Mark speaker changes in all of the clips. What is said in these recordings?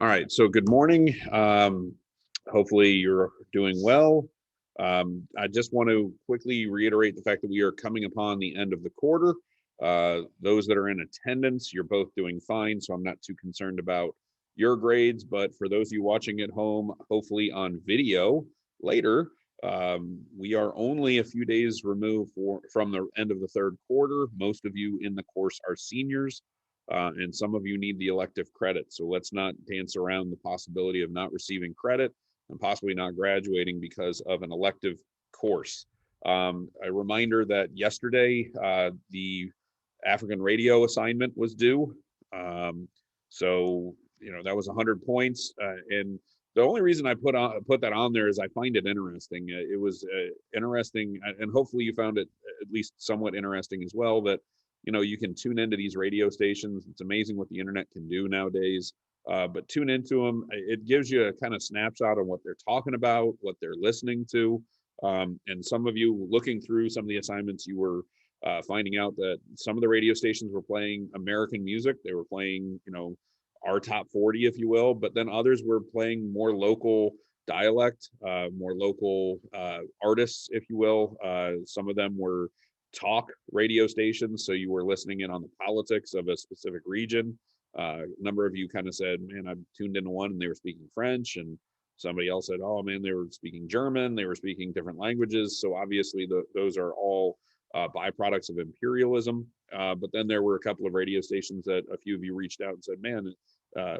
Speaker 1: All right, so good morning. Hopefully you're doing well. I just want to quickly reiterate the fact that we are coming upon the end of the quarter. Those that are in attendance, you're both doing fine, so I'm not too concerned about your grades. But for those of you watching at home, hopefully on video later, we are only a few days removed from the end of the third quarter. Most of you in the course are seniors. And some of you need the elective credit. So let's not dance around the possibility of not receiving credit and possibly not graduating because of an elective course. A reminder that yesterday, the African radio assignment was due. So, that was 100 points. And the only reason I put that on there is I find it interesting. It was interesting, and hopefully you found it at least somewhat interesting as well, that you can tune into these radio stations. It's amazing what the internet can do nowadays. But tune into them. It gives you a kind of snapshot of what they're talking about, what they're listening to. And some of you looking through some of the assignments, you were finding out that some of the radio stations were playing American music. They were playing, our top 40, if you will, but then others were playing more local dialect, more local artists, if you will. Some of them were talk radio stations, so you were listening in on the politics of a specific region. A number of you kind of said, man, I tuned into one and they were speaking French, and somebody else said, oh man, they were speaking German, they were speaking different languages. So obviously those are all byproducts of imperialism. But then there were a couple of radio stations that a few of you reached out and said, man, I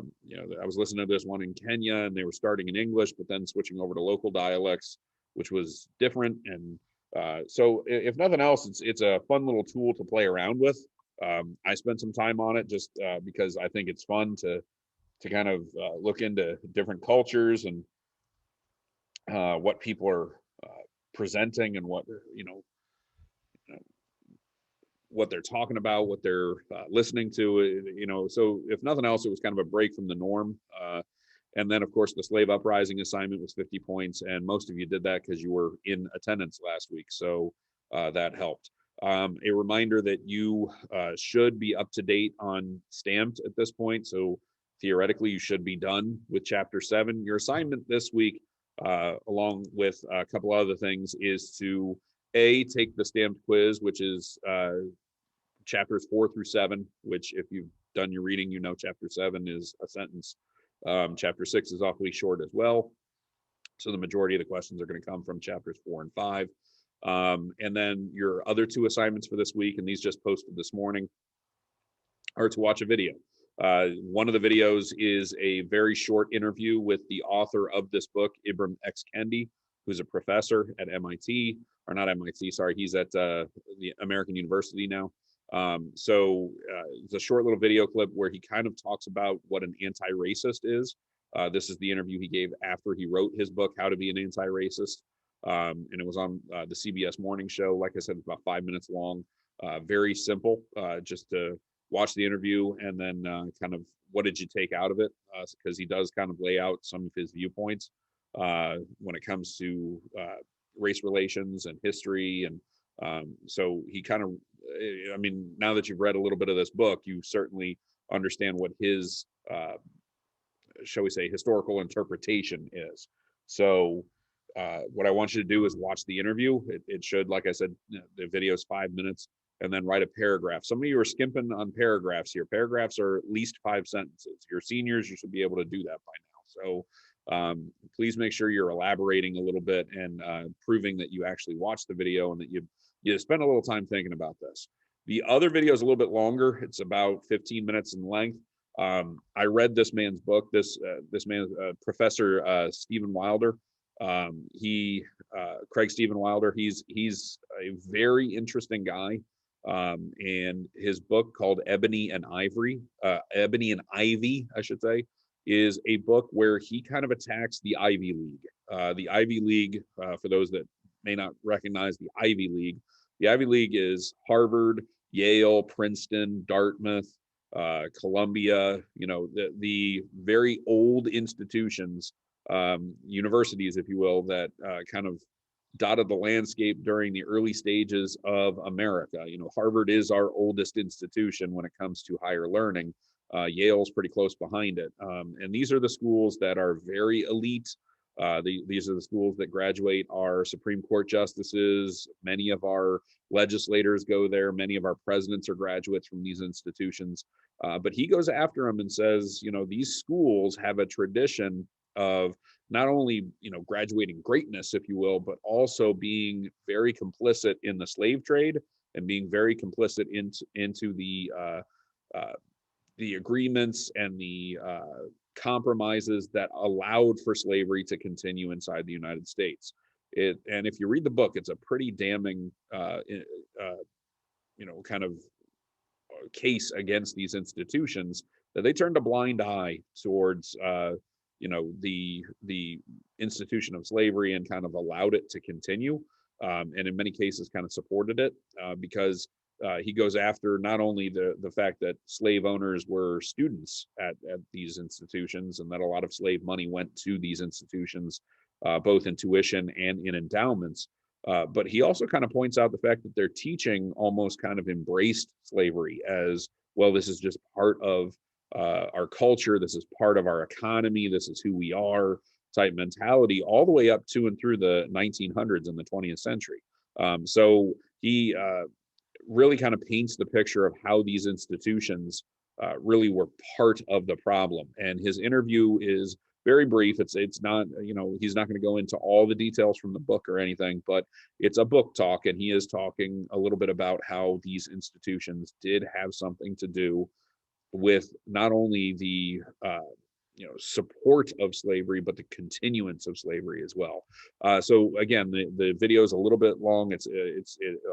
Speaker 1: was listening to this one in Kenya and they were starting in English, but then switching over to local dialects, which was different. And so if nothing else, it's a fun little tool to play around with. I spent some time on it just because I think it's fun to kind of look into different cultures and what people are presenting and what they're talking about, what they're listening to. So if nothing else, it was kind of a break from the norm. And then, of course, the slave uprising assignment was 50 points, and most of you did that because you were in attendance last week, so that helped. A reminder that you should be up to date on Stamped at this point, so theoretically you should be done with Chapter 7. Your assignment this week, along with a couple other things, is to take the Stamped quiz, which is chapters 4 through 7, which if you've done your reading, chapter 7 is a sentence. Chapter 6 is awfully short as well. So the majority of the questions are going to come from chapters 4 and 5. And then your other two assignments for this week, and these just posted this morning, are to watch a video. One of the videos is a very short interview with the author of this book, Ibram X. Kendi, who's a professor at MIT, or not MIT, sorry, he's at the American University now. So it's a short little video clip where he kind of talks about what an anti-racist is. This is the interview he gave after he wrote his book, How to Be an Anti-Racist. And it was on the CBS morning show. Like I said, it's about 5 minutes long. Very simple, just to watch the interview and then kind of what did you take out of it? Because he does kind of lay out some of his viewpoints when it comes to race relations and history. And so he kind of, now that you've read a little bit of this book, you certainly understand what his, shall we say, historical interpretation is. So what I want you to do is watch the interview. It should, like I said, the video is 5 minutes, and then write a paragraph. Some of you are skimping on paragraphs here. Paragraphs are at least 5 sentences. Your seniors, you should be able to do that by now. So please make sure you're elaborating a little bit and proving that you actually watched the video and that you spend a little time thinking about this. The other video is a little bit longer. It's about 15 minutes in length. I read this man's book. This man, Professor Stephen Wilder. Craig Stephen Wilder. He's a very interesting guy. And his book called Ebony and Ivy, I should say, is a book where he kind of attacks the Ivy League. The Ivy League, for those that may not recognize the Ivy League is Harvard, Yale, Princeton, Dartmouth, Columbia, the very old institutions, universities, if you will, that kind of dotted the landscape during the early stages of America. Harvard is our oldest institution when it comes to higher learning. Yale's pretty close behind it. And these are the schools that are very elite. These are the schools that graduate our Supreme Court justices. Many of our legislators go there. Many of our presidents are graduates from these institutions. But he goes after them and says, these schools have a tradition of not only, graduating greatness, if you will, but also being very complicit in the slave trade and being very complicit into the agreements and the compromises that allowed for slavery to continue inside the United States. And if you read the book, it's a pretty damning, kind of case against these institutions, that they turned a blind eye towards, the institution of slavery and kind of allowed it to continue, and in many cases kind of supported it, because he goes after not only the fact that slave owners were students at these institutions, and that a lot of slave money went to these institutions, both in tuition and in endowments, but he also kind of points out the fact that their teaching almost kind of embraced slavery as, well, this is just part of our culture, this is part of our economy, this is who we are type mentality, all the way up to and through the 1900s and the 20th century. So he really kind of paints the picture of how these institutions really were part of the problem. And his interview is very brief. It's not, he's not going to go into all the details from the book or anything, but it's a book talk, and he is talking a little bit about how these institutions did have something to do with not only the support of slavery, but the continuance of slavery as well. So again, the video is a little bit long. It's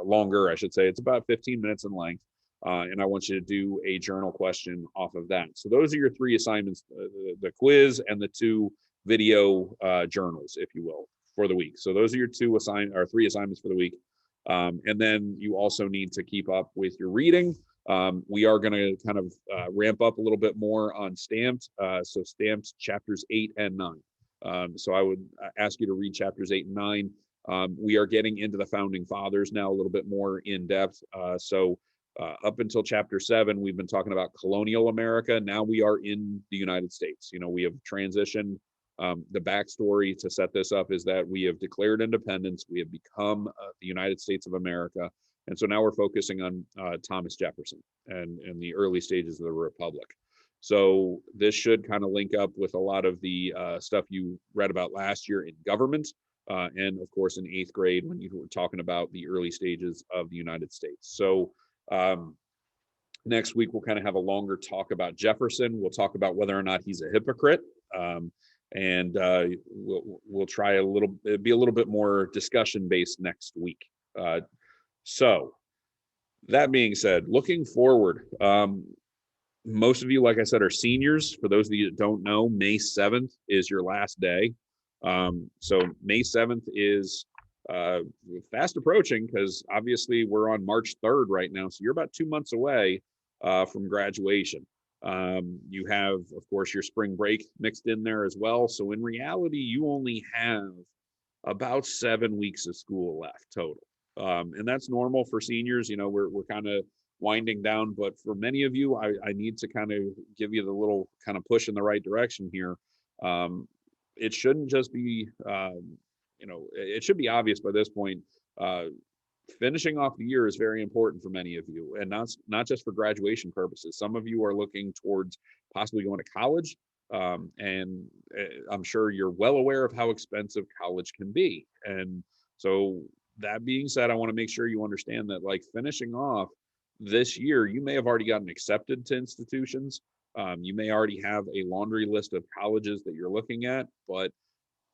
Speaker 1: longer, I should say. It's about 15 minutes in length. And I want you to do a journal question off of that. So those are your three assignments: the quiz and the two video journals, if you will, for the week. So those are your three assignments for the week. And then you also need to keep up with your reading. We are going to kind of ramp up a little bit more on Stamped. So Stamped chapters 8 and 9. So I would ask you to read chapters 8 and 9. We are getting into the founding fathers now a little bit more in depth. So up until chapter 7, we've been talking about colonial America. Now we are in the United States. We have transitioned. The backstory to set this up is that we have declared independence. We have become the United States of America. And so now we're focusing on Thomas Jefferson and the early stages of the Republic. So this should kind of link up with a lot of the stuff you read about last year in government, and of course in 8th grade when you were talking about the early stages of the United States. So next week we'll kind of have a longer talk about Jefferson. We'll talk about whether or not he's a hypocrite, and we'll try be a little bit more discussion based next week. So that being said, looking forward, most of you, like I said, are seniors. For those of you that don't know, May 7th is your last day. So May 7th is fast approaching, because obviously we're on March 3rd right now. So you're about 2 months away from graduation. You have, of course, your spring break mixed in there as well. So in reality, you only have about 7 weeks of school left total. And that's normal for seniors. We're kind of winding down, but for many of you, I need to kind of give you the little kind of push in the right direction here. It shouldn't just be, it should be obvious by this point. Finishing off the year is very important for many of you, and not just for graduation purposes. Some of you are looking towards possibly going to college, and I'm sure you're well aware of how expensive college can be. And so that being said, I want to make sure you understand that, like, finishing off this year, you may have already gotten accepted to institutions. You may already have a laundry list of colleges that you're looking at, but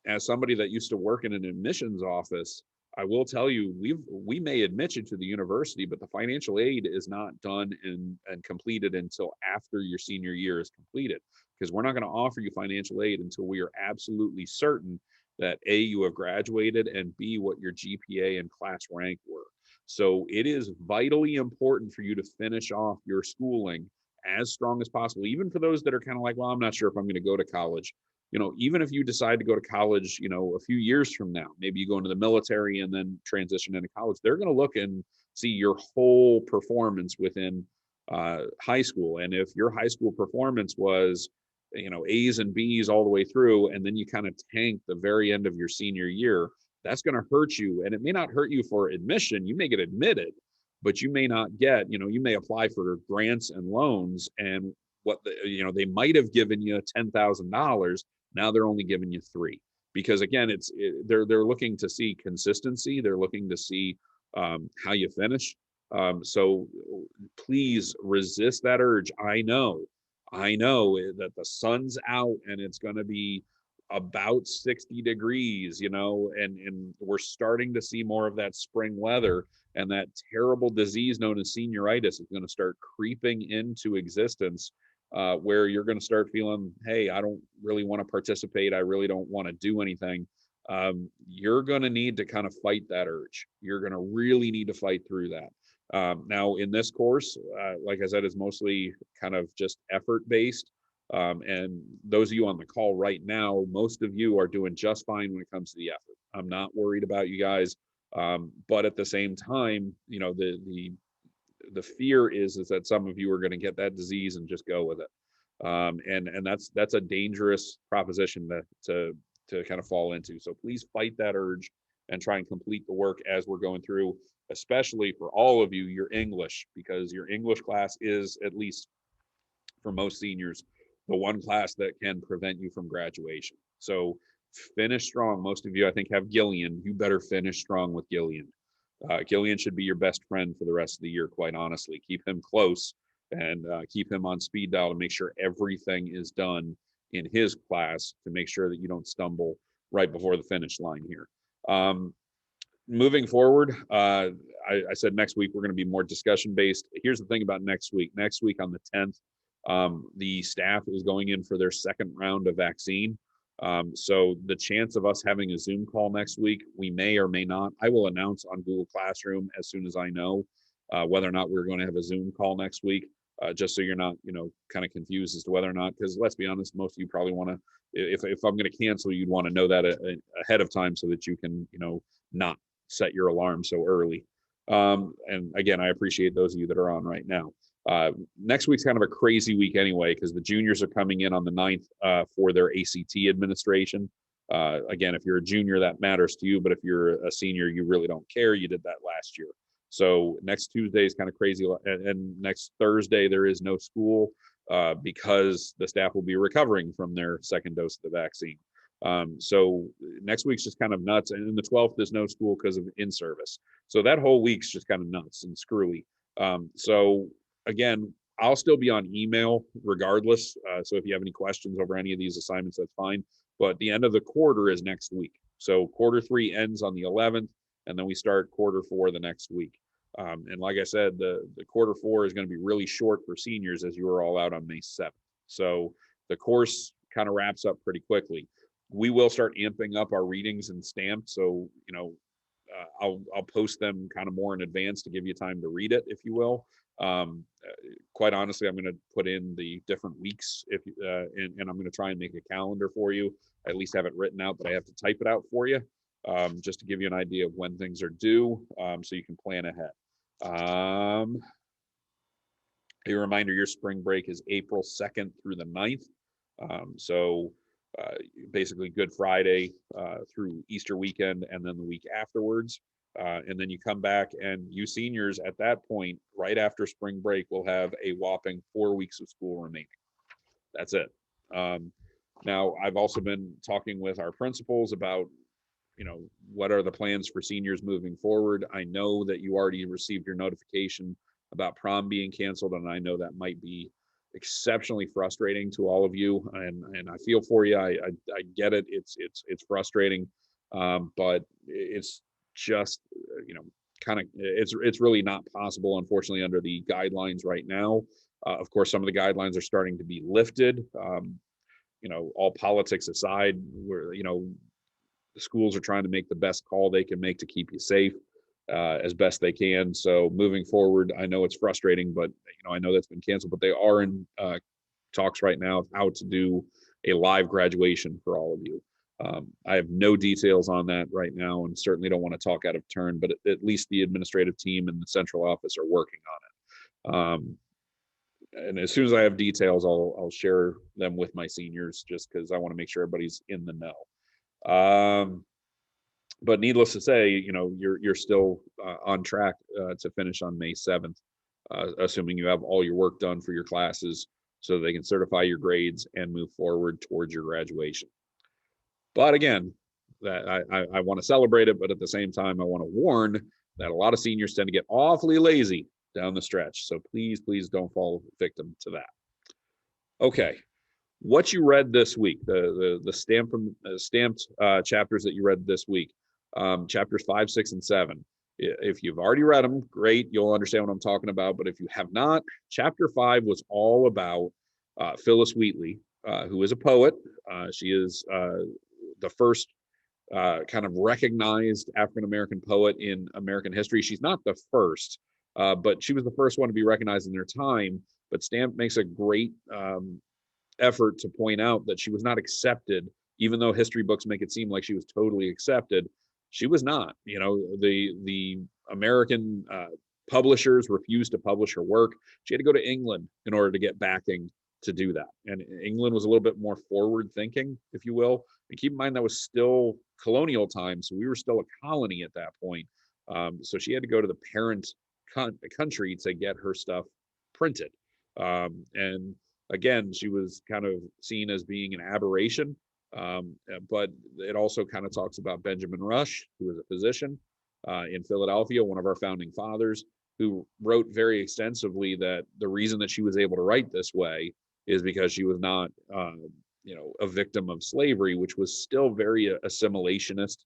Speaker 1: as somebody that used to work in an admissions office, I will tell you, we may admit you to the university, but the financial aid is not done and completed until after your senior year is completed, because we're not going to offer you financial aid until we are absolutely certain that A, you have graduated, and B, what your GPA and class rank were. So it is vitally important for you to finish off your schooling as strong as possible, even for those that are kind of like, well, I'm not sure if I'm going to go to college. Even if you decide to go to college, a few years from now, maybe you go into the military and then transition into college, they're going to look and see your whole performance within high school. And if your high school performance was, A's and B's all the way through, and then you kind of tank the very end of your senior year, that's going to hurt you. And it may not hurt you for admission. You may get admitted, but you may not get, you may apply for grants and loans, and they might have given you $10,000. Now they're only giving you three, because again, they're looking to see consistency. They're looking to see how you finish. So please resist that urge. I know that the sun's out and it's going to be about 60 degrees, and we're starting to see more of that spring weather, and that terrible disease known as senioritis is going to start creeping into existence, where you're going to start feeling, hey, I don't really want to participate. I really don't want to do anything. You're going to need to kind of fight that urge. You're going to really need to fight through that. Now in this course, like I said, is mostly kind of just effort based. And those of you on the call right now, most of you are doing just fine when it comes to the effort. I'm not worried about you guys. But at the same time, the fear is that some of you are going to get that disease and just go with it. And that's a dangerous proposition to kind of fall into. So please fight that urge and try and complete the work as we're going through, especially for all of you, your English, because your English class is, at least for most seniors, the one class that can prevent you from graduation. So finish strong. Most of you, I think, have Gillian. You better finish strong with Gillian. Gillian should be your best friend for the rest of the year, quite honestly. Keep him close and keep him on speed dial to make sure everything is done in his class, to make sure that you don't stumble right before the finish line here. Moving forward, I said next week we're going to be more discussion based. Here's the thing about next week. Next week on the 10th, the staff is going in for their second round of vaccine. So the chance of us having a Zoom call next week, we may or may not. I will announce on Google Classroom as soon as I know whether or not we're going to have a Zoom call next week, just so you're not, kind of confused as to whether or not, because let's be honest, most of you probably want to, if I'm going to cancel, you'd want to know that ahead of time so that you can, not set your alarm so early. And again, I appreciate those of you that are on right now. Next week's kind of a crazy week anyway, because the juniors are coming in on the 9th for their ACT administration. Again, if you're a junior, that matters to you, but if you're a senior, you really don't care. You did that last year. So next Tuesday is kind of crazy. And next Thursday, there is no school because the staff will be recovering from their second dose of the vaccine. So next week's just kind of nuts. And then the 12th, there's no school because of in-service. So that whole week's just kind of nuts and screwy. So again, I'll still be on email regardless. So if you have any questions over any of these assignments, that's fine. But the end of the quarter is next week. So quarter 3 ends on the 11th, and then we start quarter 4 the next week. And like I said, the quarter 4 is going to be really short for seniors, as you are all out on May 7th. So the course kind of wraps up pretty quickly. We will start amping up our readings and stamped. So, I'll post them kind of more in advance to give you time to read it, if you will. Quite honestly, I'm going to put in the different weeks and I'm going to try and make a calendar for you. I at least have it written out, but I have to type it out for you just to give you an idea of when things are due, so you can plan ahead. A reminder, your spring break is April 2nd through the 9th. So basically Good Friday through Easter weekend, and then the week afterwards. And then you come back, and you seniors at that point, right after spring break, will have a whopping 4 weeks of school remaining. That's it. Now, I've also been talking with our principals about, what are the plans for seniors moving forward. I know that you already received your notification about prom being canceled, and I know that might be exceptionally frustrating to all of you, and I feel for you. I get it. It's frustrating, but it's just, kind of, it's really not possible, unfortunately, under the guidelines right now. Of course, some of the guidelines are starting to be lifted. All politics aside, where the schools are trying to make the best call they can make to keep you safe as best they can. So moving forward, I know it's frustrating, but I know that's been canceled, but they are in talks right now of how to do a live graduation for all of you. I have no details on that right now, and certainly don't want to talk out of turn, but at least the administrative team and the central office are working on it. and as soon as I have details, I'll share them with my seniors, just because I want to make sure everybody's in the know. But needless to say, you're still on track to finish on May 7th, assuming you have all your work done for your classes, so they can certify your grades and move forward towards your graduation. But again, that I want to celebrate it, but at the same time, I want to warn that a lot of seniors tend to get awfully lazy down the stretch. So please, please don't fall victim to that. Okay, what you read this week, the stamped chapters that you read this week, chapters 5, 6, and 7. If you've already read them, great, you'll understand what I'm talking about. But if you have not, chapter 5 was all about Phillis Wheatley, who is a poet. She is the first kind of recognized African-American poet in American history. She's not the first, but she was the first one to be recognized in their time. But Stamp makes a great effort to point out that she was not accepted, even though history books make it seem like she was totally accepted. She was not. The American publishers refused to publish her work. She had to go to England in order to get backing to do that. And England was a little bit more forward thinking, if you will. And keep in mind that was still colonial times, so we were still a colony at that point. So she had to go to the parent country to get her stuff printed. And again, she was kind of seen as being an aberration. But it also kind of talks about Benjamin Rush, who was a physician in Philadelphia, one of our founding fathers, who wrote very extensively that the reason that she was able to write this way is because she was not, a victim of slavery, which was still very assimilationist,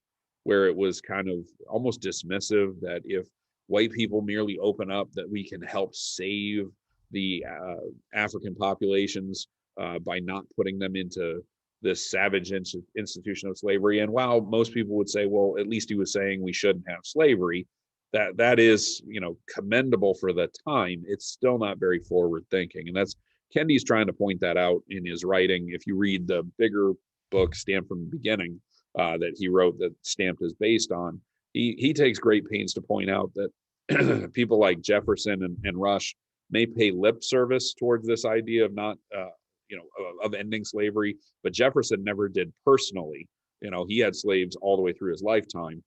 Speaker 1: where it was kind of almost dismissive that if white people merely open up, that we can help save the African populations by not putting them into this savage institution of slavery. And while most people would say, well, at least he was saying we shouldn't have slavery, that is, commendable for the time, it's still not very forward thinking. And that's Kendi's trying to point that out in his writing. If you read the bigger book, Stamped from the Beginning, that he wrote, that Stamped is based on, he takes great pains to point out that people like Jefferson and Rush may pay lip service towards this idea of not, of ending slavery, but Jefferson never did personally. He had slaves all the way through his lifetime.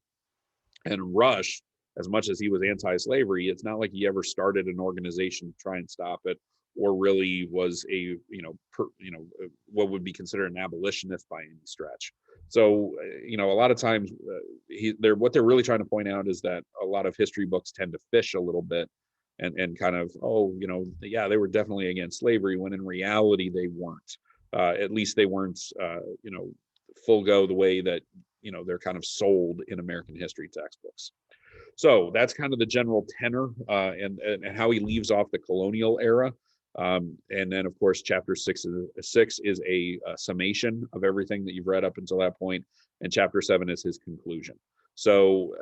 Speaker 1: And Rush, as much as he was anti-slavery, it's not like he ever started an organization to try and stop it, or really was a what would be considered an abolitionist by any stretch. So a lot of times what they're really trying to point out is that a lot of history books tend to fish a little bit and kind of, yeah, they were definitely against slavery, when in reality they weren't. At least they weren't full go the way that they're kind of sold in American history textbooks. So that's kind of the general tenor, and how he leaves off the colonial era. And then, of course, chapter 6 is a summation of everything that you've read up until that point, and chapter 7 is his conclusion. So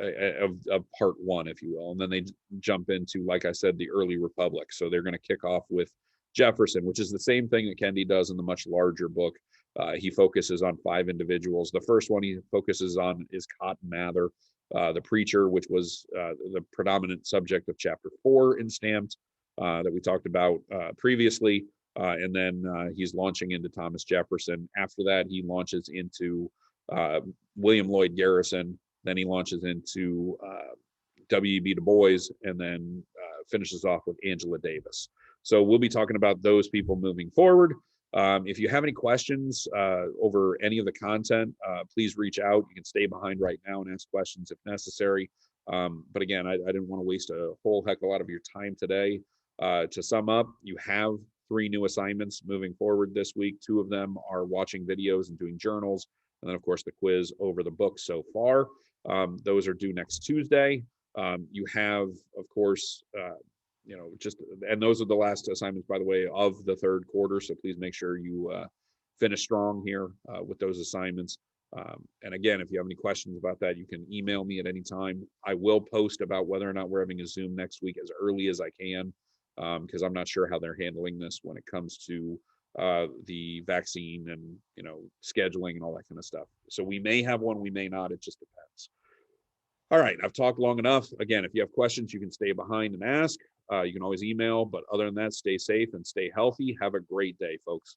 Speaker 1: of part 1, if you will. And then they jump into, like I said, the early republic. So they're going to kick off with Jefferson, which is the same thing that Kendi does in the much larger book. He focuses on 5 individuals. The first one he focuses on is Cotton Mather, the preacher, which was the predominant subject of chapter 4 in Stamped, that we talked about previously. And then he's launching into Thomas Jefferson. After that, he launches into William Lloyd Garrison. Then he launches into W.E.B. Du Bois, and then finishes off with Angela Davis. So we'll be talking about those people moving forward. If you have any questions over any of the content, please reach out. You can stay behind right now and ask questions if necessary. But again, I didn't want to waste a whole heck of a lot of your time today. To sum up, you have 3 new assignments moving forward this week. 2 of them are watching videos and doing journals. And then, of course, the quiz over the book so far. Those are due next Tuesday. You have, of course, and those are the last assignments, by the way, of the 3rd quarter. So please make sure you finish strong here with those assignments. And again, if you have any questions about that, you can email me at any time. I will post about whether or not we're having a Zoom next week as early as I can, because I'm not sure how they're handling this when it comes to the vaccine and scheduling and all that kind of stuff. So we may have one, we may not. It just depends. All right, I've talked long enough. Again, if you have questions, you can stay behind and ask. You can always email, but other than that, stay safe and stay healthy. Have a great day, folks.